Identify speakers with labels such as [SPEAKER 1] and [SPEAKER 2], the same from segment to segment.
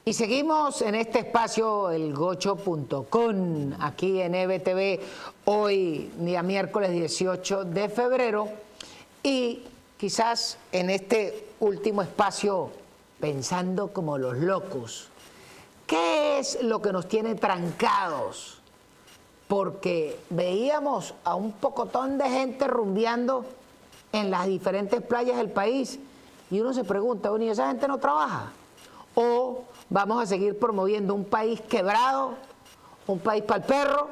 [SPEAKER 1] Y seguimos en este espacio, elgocho.com, aquí en EBTV, hoy, día miércoles 18 de febrero, y quizás en este último espacio, pensando como los locos, ¿qué es lo que nos tiene trancados? Porque veíamos a un pocotón de gente rumbeando en las diferentes playas del país, y uno se pregunta, bueno, ¿y esa gente no trabaja? ¿O vamos a seguir promoviendo un país quebrado, un país para el perro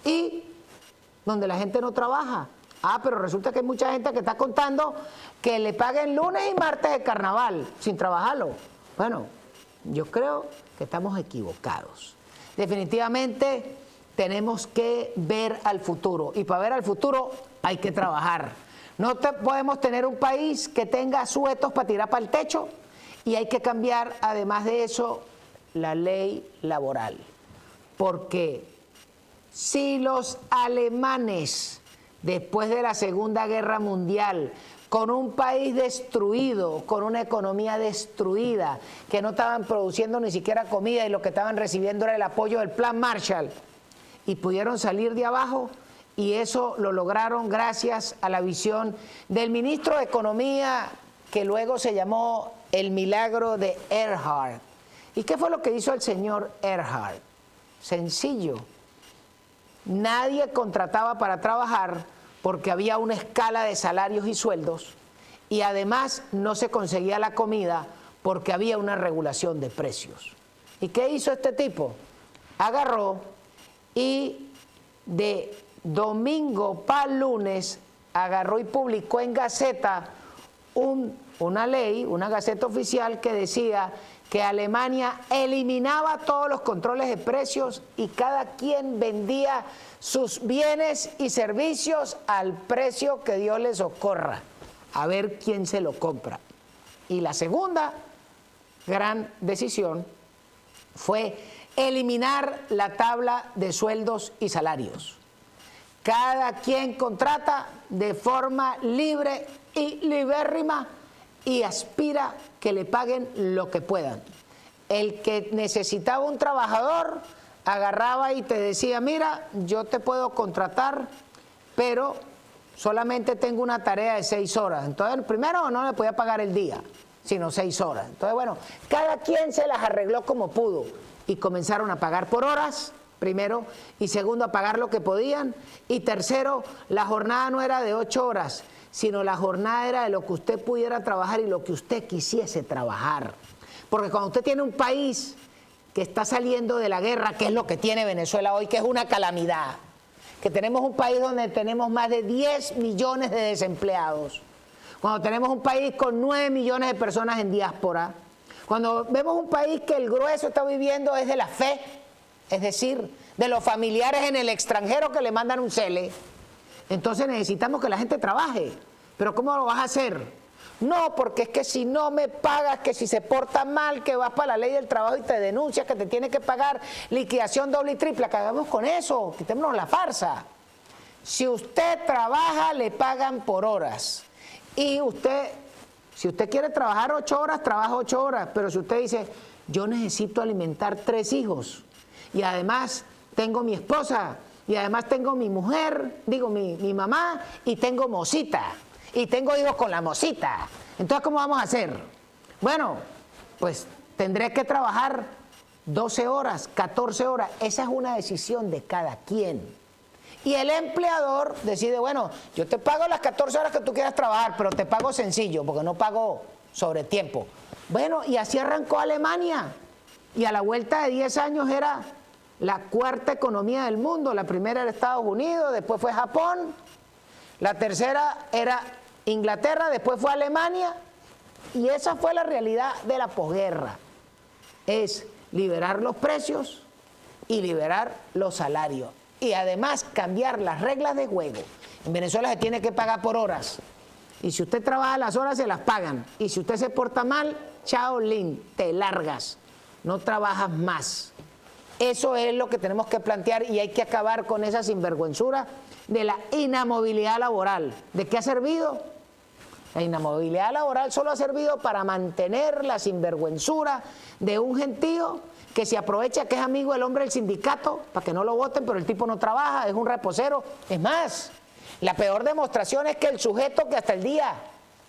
[SPEAKER 1] y donde la gente no trabaja? Ah, pero resulta que hay mucha gente que está contando que le paguen lunes y martes de carnaval sin trabajarlo. Bueno, yo creo que estamos equivocados. Definitivamente tenemos que ver al futuro y para ver al futuro hay que trabajar. No podemos tener un país que tenga suetos para tirar para el techo. Y hay que cambiar, además de eso, la ley laboral. Porque si los alemanes, después de la Segunda Guerra Mundial, con un país destruido, con una economía destruida, que no estaban produciendo ni siquiera comida y lo que estaban recibiendo era el apoyo del Plan Marshall, y pudieron salir de abajo, y eso lo lograron gracias a la visión del ministro de Economía, que luego se llamó el milagro de Erhard. ¿Y qué fue lo que hizo el señor Erhard? Sencillo. Nadie contrataba para trabajar porque había una escala de salarios y sueldos y además no se conseguía la comida porque había una regulación de precios. ¿Y qué hizo este tipo? Agarró y de domingo para lunes agarró y publicó en Gaceta una ley, una Gaceta oficial que decía que Alemania eliminaba todos los controles de precios y cada quien vendía sus bienes y servicios al precio que Dios les socorra, a ver quién se lo compra. Y la segunda gran decisión fue eliminar la tabla de sueldos y salarios. Cada quien contrata de forma libre y libérrima y aspira que le paguen lo que puedan. El que necesitaba un trabajador agarraba y te decía, mira, yo te puedo contratar, pero solamente tengo una tarea de 6 horas. Entonces, primero no le podía pagar el día, sino 6 horas. Entonces, bueno, cada quien se las arregló como pudo y comenzaron a pagar por horas, primero, y segundo, a pagar lo que podían, y tercero, la jornada no era de 8 horas, sino la jornada era de lo que usted pudiera trabajar y lo que usted quisiese trabajar. Porque cuando usted tiene un país que está saliendo de la guerra, que es lo que tiene Venezuela hoy, que es una calamidad, que tenemos un país donde tenemos más de 10 millones de desempleados, cuando tenemos un país con 9 millones de personas en diáspora, cuando vemos un país que el grueso está viviendo es de la fe, es decir, de los familiares en el extranjero que le mandan un cele, entonces necesitamos que la gente trabaje. ¿Pero cómo lo vas a hacer? No, porque es que si no me pagas, que si se porta mal, que vas para la ley del trabajo y te denuncias, que te tiene que pagar liquidación doble y triple. Acabemos con eso, quitémonos la farsa. Si usted trabaja, le pagan por horas. Y usted, si usted quiere trabajar 8 horas, trabaja 8 horas. Pero si usted dice, yo necesito alimentar 3 hijos y además tengo mi esposa, y además tengo mi mujer, digo mi mamá, y tengo mocita, y tengo hijos con la mocita. Entonces, ¿cómo vamos a hacer? Bueno, pues tendré que trabajar 12 horas, 14 horas. Esa es una decisión de cada quien. Y el empleador decide, bueno, yo te pago las 14 horas que tú quieras trabajar, pero te pago sencillo, porque no pago sobre tiempo. Bueno, y así arrancó Alemania. Y a la vuelta de 10 años era la 4ª economía del mundo. La primera era Estados Unidos, después fue Japón, la tercera era Inglaterra, después fue Alemania, y esa fue la realidad de la posguerra. Es liberar los precios y liberar los salarios. Y además cambiar las reglas de juego. En Venezuela se tiene que pagar por horas. Y si usted trabaja las horas, se las pagan. Y si usted se porta mal, chao, Lin, te largas. no trabajas más. Eso es lo que tenemos que plantear y hay que acabar con esa sinvergüenzura de la inamovilidad laboral. ¿De qué ha servido? La inamovilidad laboral solo ha servido para mantener la sinvergüenzura de un gentío que se aprovecha que es amigo del hombre del sindicato para que no lo voten, pero el tipo no trabaja, es un reposero. Es más, la peor demostración es que el sujeto que hasta el día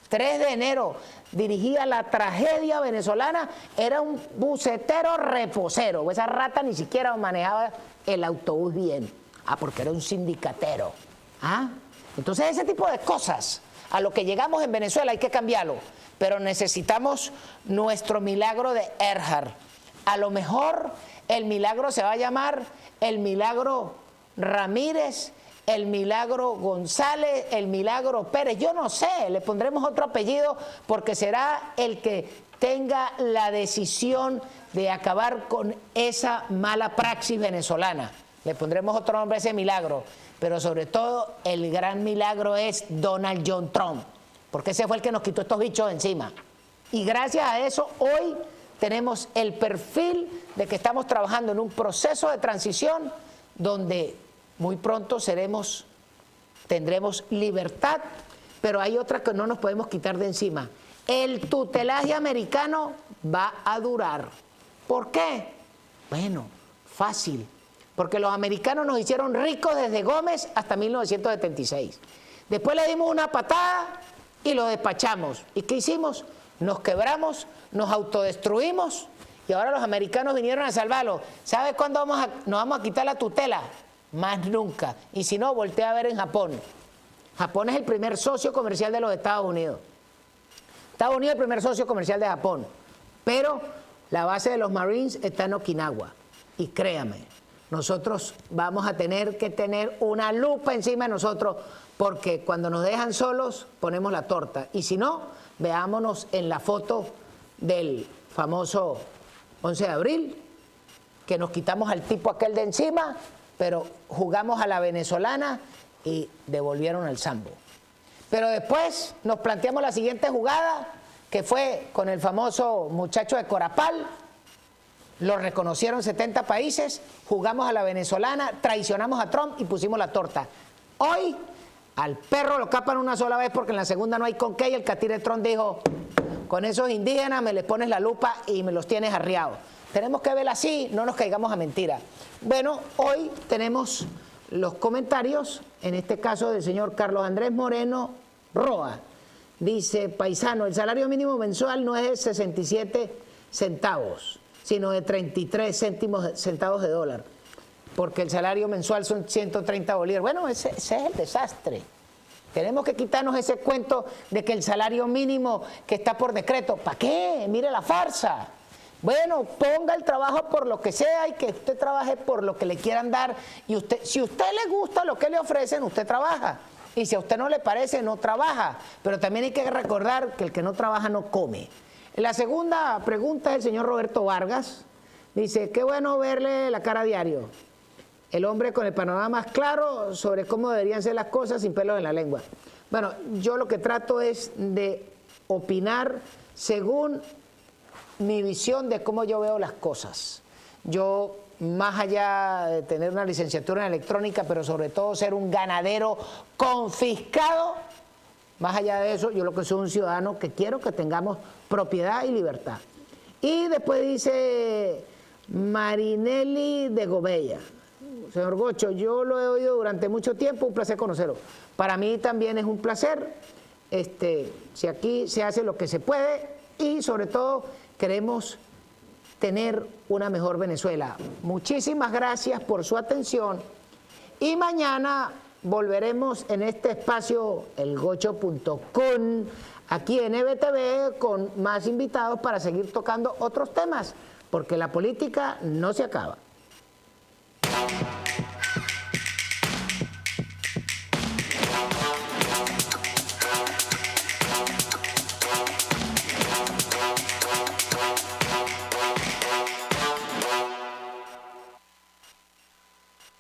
[SPEAKER 1] 3 de enero dirigía la tragedia venezolana era un bucetero reposero. Esa rata ni siquiera manejaba el autobús bien. Porque era un sindicatero. Entonces ese tipo de cosas, a lo que llegamos en Venezuela hay que cambiarlo. Pero necesitamos nuestro milagro de Erhard. A lo mejor el milagro se va a llamar el milagro Ramírez, el milagro González, el milagro Pérez. Yo no sé, le pondremos otro apellido porque será el que tenga la decisión de acabar con esa mala praxis venezolana. Le pondremos otro nombre a ese milagro, pero sobre todo el gran milagro es Donald John Trump, porque ese fue el que nos quitó estos bichos encima. Y gracias a eso hoy tenemos el perfil de que estamos trabajando en un proceso de transición donde muy pronto tendremos libertad, pero hay otra que no nos podemos quitar de encima. El tutelaje americano va a durar. ¿Por qué? Bueno, fácil. Porque los americanos nos hicieron ricos desde Gómez hasta 1976. Después le dimos una patada y lo despachamos. ¿Y qué hicimos? Nos quebramos, nos autodestruimos y ahora los americanos vinieron a salvarlo. ¿Sabe cuándo nos vamos a quitar la tutela? Más nunca. Y si no, voltea a ver en Japón. Japón es el primer socio comercial de los Estados Unidos. Estados Unidos es el primer socio comercial de Japón. Pero la base de los Marines está en Okinawa. Y créame, nosotros vamos a tener que tener una lupa encima de nosotros porque cuando nos dejan solos ponemos la torta. Y si no, veámonos en la foto del famoso 11 de abril, que nos quitamos al tipo aquel de encima, pero jugamos a la venezolana y devolvieron al Sambo. Pero después nos planteamos la siguiente jugada, que fue con el famoso muchacho de Corapal. Lo reconocieron 70 países, jugamos a la venezolana, traicionamos a Trump y pusimos la torta. Hoy al perro lo capan una sola vez porque en la segunda no hay con qué y el catire Trump dijo, con esos indígenas me les pones la lupa y me los tienes arriados. Tenemos que ver así, no nos caigamos a mentira. Bueno, hoy tenemos los comentarios, en este caso del señor Carlos Andrés Moreno Roa. Dice, paisano, el salario mínimo mensual no es de 67 centavos, sino de 33 centavos de dólar, porque el salario mensual son 130 bolívares. Bueno, ese es el desastre. Tenemos que quitarnos ese cuento de que el salario mínimo que está por decreto, ¿para qué? Mire la farsa. Bueno, ponga el trabajo por lo que sea y que usted trabaje por lo que le quieran dar. Y usted, si a usted le gusta lo que le ofrecen, usted trabaja. Y si a usted no le parece, no trabaja. Pero también hay que recordar que el que no trabaja no come. La segunda pregunta es el señor Roberto Vargas. Dice, qué bueno verle la cara a diario. El hombre con el panorama más claro sobre cómo deberían ser las cosas sin pelos en la lengua. Bueno, yo lo que trato es de opinar según mi visión de cómo yo veo las cosas. Yo, más allá de tener una licenciatura en electrónica, pero sobre todo ser un ganadero confiscado, más allá de eso, yo lo que soy un ciudadano que quiero que tengamos propiedad y libertad. Y después dice Marinelli de Gobella. Señor Gocho, yo lo he oído durante mucho tiempo, un placer conocerlo. Para mí también es un placer, si aquí se hace lo que se puede y sobre todo queremos tener una mejor Venezuela. Muchísimas gracias por su atención y mañana volveremos en este espacio, elgocho.com, aquí en EBTV, con más invitados para seguir tocando otros temas, porque la política no se acaba.